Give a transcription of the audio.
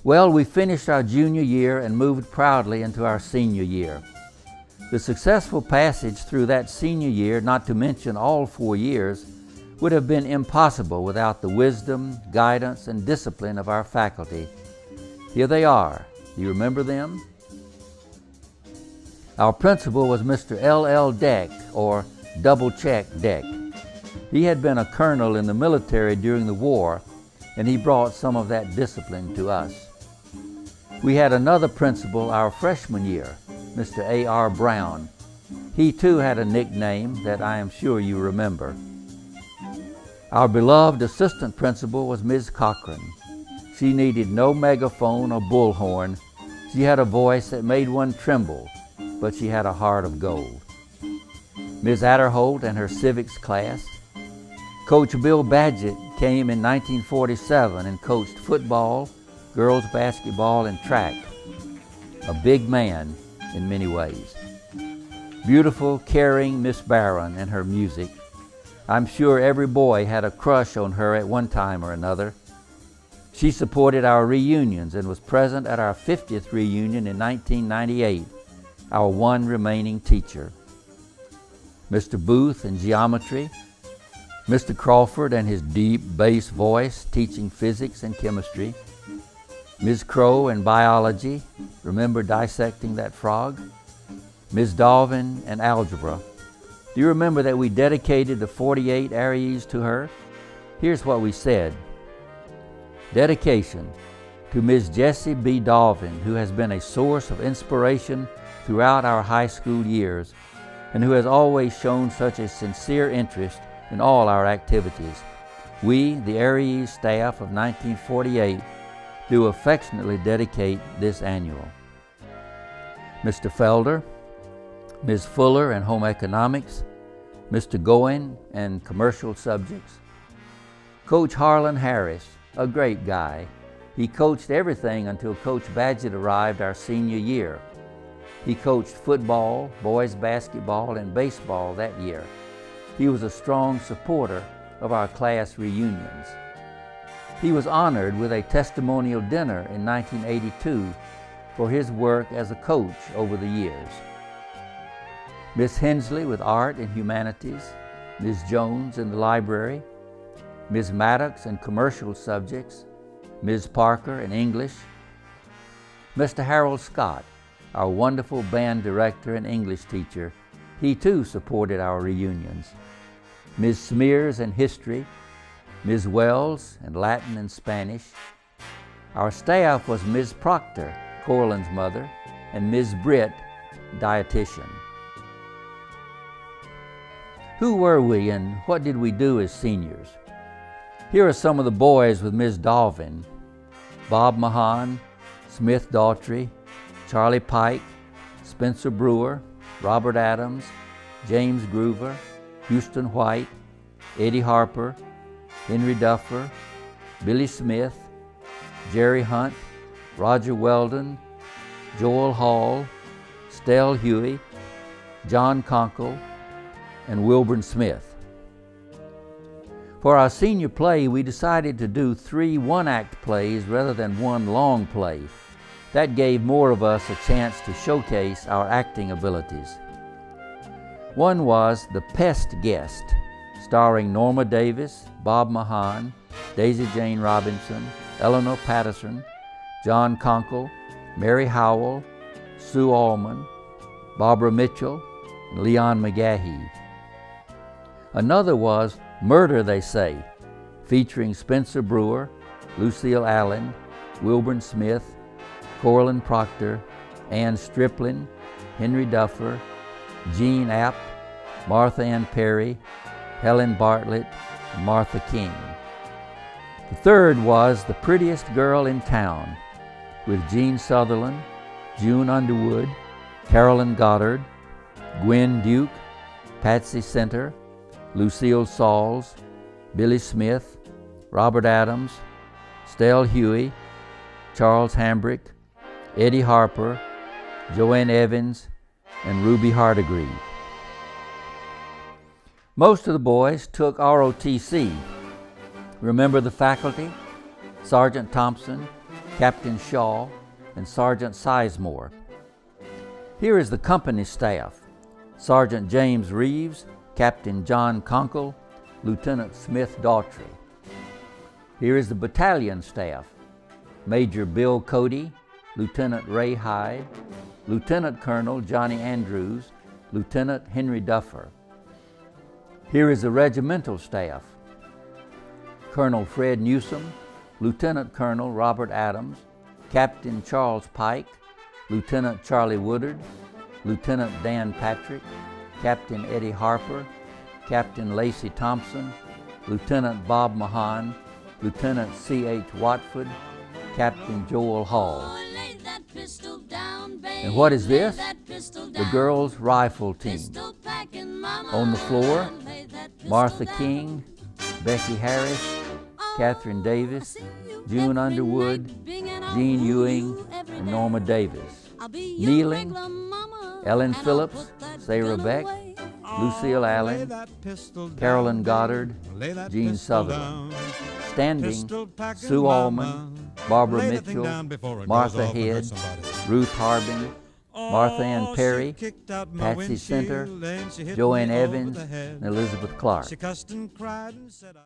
Well, we finished our junior year and moved proudly into our senior year. The successful passage through that senior year, not to mention all 4 years, would have been impossible without the wisdom, guidance, and discipline of our faculty. Here they are. Do you remember them? Our principal was Mr. L.L. Deck, or Double Check Deck. He had been a colonel in the military during the war, and he brought some of that discipline to us. We had another principal our freshman year, Mr. A.R. Brown. He too had a nickname that I am sure you remember. Our beloved assistant principal was Ms. Cochran. She needed no megaphone or bullhorn. She had a voice that made one tremble, but she had a heart of gold. Ms. Adderholt and her civics class. Coach Bill Badgett came in 1947 and coached football, girls basketball, and track. A big man in many ways. Beautiful, caring Miss Barron and her music. I'm sure every boy had a crush on her at one time or another. She supported our reunions and was present at our 50th reunion in 1998, our one remaining teacher. Mr. Booth in geometry, Mr. Crawford and his deep bass voice teaching physics and chemistry, Ms. Crow in biology, remember dissecting that frog? Ms. Dalvin in algebra. Do you remember that we dedicated the 48 Aries to her? Here's what we said. Dedication to Ms. Jessie B. Dalvin, who has been a source of inspiration throughout our high school years and who has always shown such a sincere interest in all our activities. We, the Aries staff of 1948, do affectionately dedicate this annual. Mr. Felder, Ms. Fuller in home economics, Mr. Goen in commercial subjects. Coach Harlan Harris, a great guy. He coached everything until Coach Badgett arrived our senior year. He coached football, boys basketball, and baseball that year. He was a strong supporter of our class reunions. He was honored with a testimonial dinner in 1982 for his work as a coach over the years. Miss Hensley with art and humanities, Ms. Jones in the library, Ms. Maddox in commercial subjects, Ms. Parker in English, Mr. Harold Scott, our wonderful band director and English teacher. He too supported our reunions. Ms. Smears in history, Ms. Wells in Latin and Spanish. Our staff was Ms. Proctor, Corlin's mother, and Ms. Britt, dietitian. Who were we and what did we do as seniors? Here are some of the boys with Ms. Dalvin: Bob Mahan, Smith Daughtry, Charlie Pike, Spencer Brewer, Robert Adams, James Groover, Houston White, Eddie Harper, Henry Duffer, Billy Smith, Jerry Hunt, Roger Weldon, Joel Hall, Stell Huey, John Conkle, and Wilburn Smith. For our senior play, we decided to do 3 one-act plays rather than 1 long play. That gave more of us a chance to showcase our acting abilities. One was The Pest Guest, starring Norma Davis, Bob Mahan, Daisy Jane Robinson, Eleanor Patterson, John Conkle, Mary Howell, Sue Allman, Barbara Mitchell, and Leon McGahee. Another was Murder, They Say, featuring Spencer Brewer, Lucille Allen, Wilburn Smith, Corlin Proctor, Ann Striplin, Henry Duffer, Jean App, Martha Ann Perry, Helen Bartlett, and Martha King. The third was The Prettiest Girl in Town, with Jean Sutherland, June Underwood, Carolyn Goddard, Gwen Duke, Patsy Center, Lucille Sauls, Billy Smith, Robert Adams, Stell Huey, Charles Hambrick, Eddie Harper, Joanne Evans, and Ruby Hardegree. Most of the boys took ROTC. Remember the faculty? Sergeant Thompson, Captain Shaw, and Sergeant Sizemore. Here is the company staff: Sergeant James Reeves, Captain John Conkle, Lieutenant Smith Daughtry. Here is the battalion staff: Major Bill Cody, Lieutenant Ray Hyde, Lieutenant Colonel Johnny Andrews, Lieutenant Henry Duffer. Here is the regimental staff: Colonel Fred Newsom, Lieutenant Colonel Robert Adams, Captain Charles Pike, Lieutenant Charlie Woodard, Lieutenant Dan Patrick, Captain Eddie Harper, Captain Lacey Thompson, Lieutenant Bob Mahan, Lieutenant C.H. Watford, Captain Joel Hall. And what is this? The girls' rifle team. On the floor, Martha King, Becky Harris, Catherine Davis, June Underwood, Jean Ewing, and Norma Davis. Kneeling, Ellen Phillips, Sarah Beck, Lucille Allen, Carolyn Goddard, Jean Sutherland. Standing, Sue Allman, Barbara Mitchell, Martha Head, Ruth Harbin, Martha Ann Perry, Patsy Center, Joanne Evans, and Elizabeth Clark.